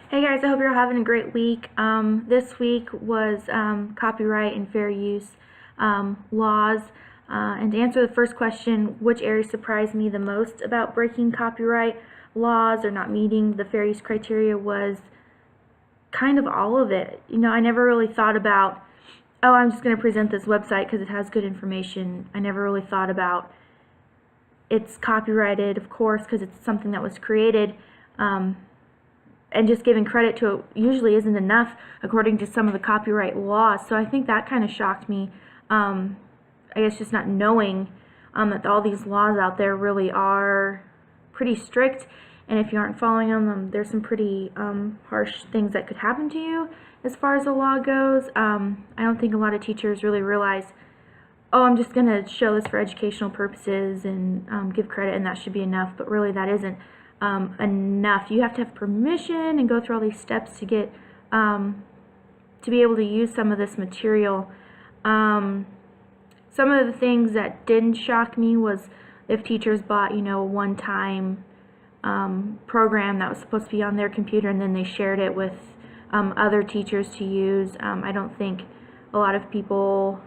Hey guys, I hope you're all having a great week. This week was copyright and fair use laws. And to answer the first question, which area surprised me the most about breaking copyright laws or not meeting the fair use criteria was kind of all of it. I never really thought about, oh, I'm just going to present this website because it has good information. I never really thought about it's copyrighted, of course, because it's something that was created. And just giving credit to it usually isn't enough according to some of the copyright laws. So I think that kind of shocked me. I guess just not knowing that all these laws out there really are pretty strict, and if you aren't following them, there's some pretty harsh things that could happen to you as far as the law goes. I don't think a lot of teachers really realize, oh, I'm just going to show this for educational purposes and give credit, and that should be enough, but really that isn't enough. You have to have permission and go through all these steps to get to be able to use some of this material. Some of the things that didn't shock me was if teachers bought, a one-time program that was supposed to be on their computer and then they shared it with other teachers to use. I don't think a lot of people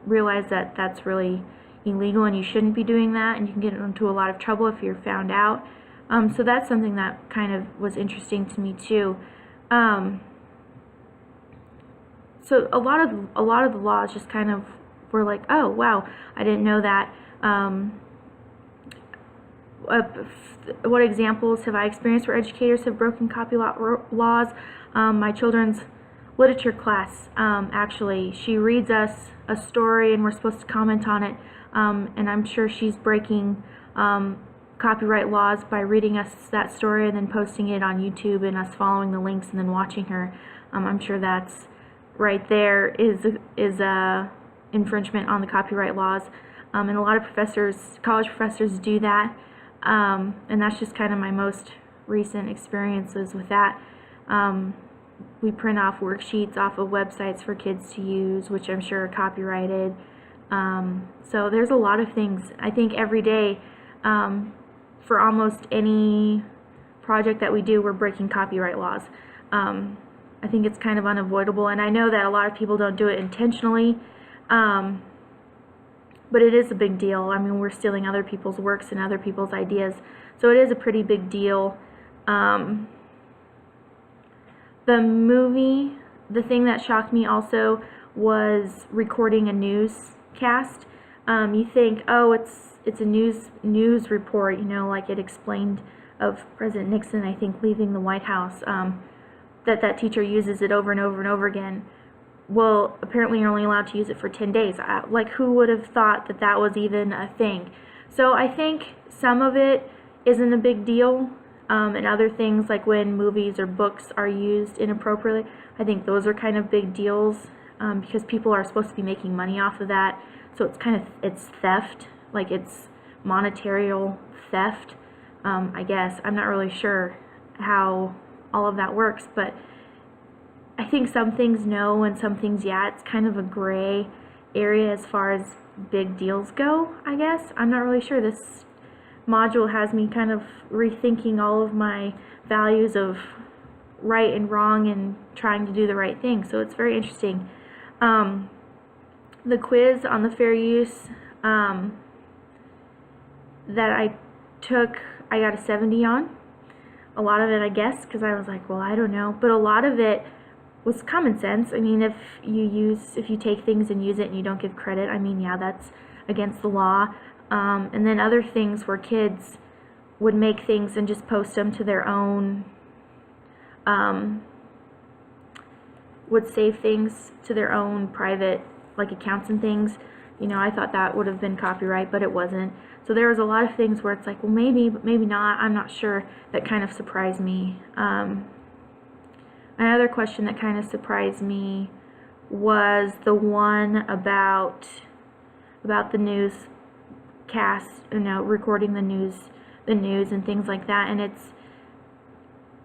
realize that that's really illegal and you shouldn't be doing that, and you can get into a lot of trouble if you're found out. So that's something that kind of was interesting to me too. So a lot of the laws just kind of were like, oh wow, I didn't know that. What examples have I experienced where educators have broken copyright laws? My children's literature class, actually, she reads us a story and we're supposed to comment on it, and I'm sure she's breaking copyright laws by reading us that story and then posting it on YouTube and us following the links and then watching her. I'm sure that's right there is a infringement on the copyright laws, and a lot of college professors do that, and that's just kind of my most recent experiences with that. We print off worksheets off of websites for kids to use, which I'm sure are copyrighted. So there's a lot of things. I think every day, for almost any project that we do, we're breaking copyright laws. I think it's kind of unavoidable, and I know that a lot of people don't do it intentionally, but it is a big deal. I mean, we're stealing other people's works and other people's ideas, so it is a pretty big deal. The movie, the thing that shocked me also was recording a newscast. You think, oh, it's a news report, like it explained of President Nixon, I think, leaving the White House, that teacher uses it over and over and over again. Well, apparently you're only allowed to use it for 10 days. Like, who would have thought that that was even a thing? So I think some of it isn't a big deal, and other things, like when movies or books are used inappropriately, I think those are kind of big deals, because people are supposed to be making money off of that. So it's theft, like it's monetary theft, I guess. I'm not really sure how all of that works, but I think some things no and some things yeah. It's kind of a gray area as far as big deals go, I guess. I'm not really sure. This module has me kind of rethinking all of my values of right and wrong and trying to do the right thing, so it's very interesting. The quiz on the fair use that I took, I got a 70 on. A lot of it, I guess, because I was like, well, I don't know, but a lot of it was common sense. I mean, if you take things and use it and you don't give credit, I mean, yeah, that's against the law. And then other things where kids would make things and just post them to their own, would save things to their own private, like, accounts and things. I thought that would have been copyright, but it wasn't. So there was a lot of things where it's like, well, maybe, but maybe not. I'm not sure. That kind of surprised me. Another question that kind of surprised me was the one about the newscast, recording the news and things like that. And it's,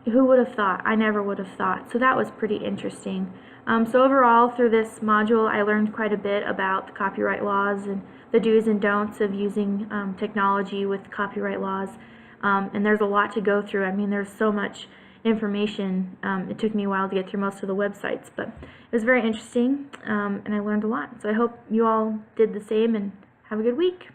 who would have thought? I never would have thought. So that was pretty interesting. So overall, through this module, I learned quite a bit about the copyright laws and the do's and don'ts of using technology with copyright laws. And there's a lot to go through. I mean, there's so much information. It took me a while to get through most of the websites, but it was very interesting, and I learned a lot. So I hope you all did the same, and have a good week.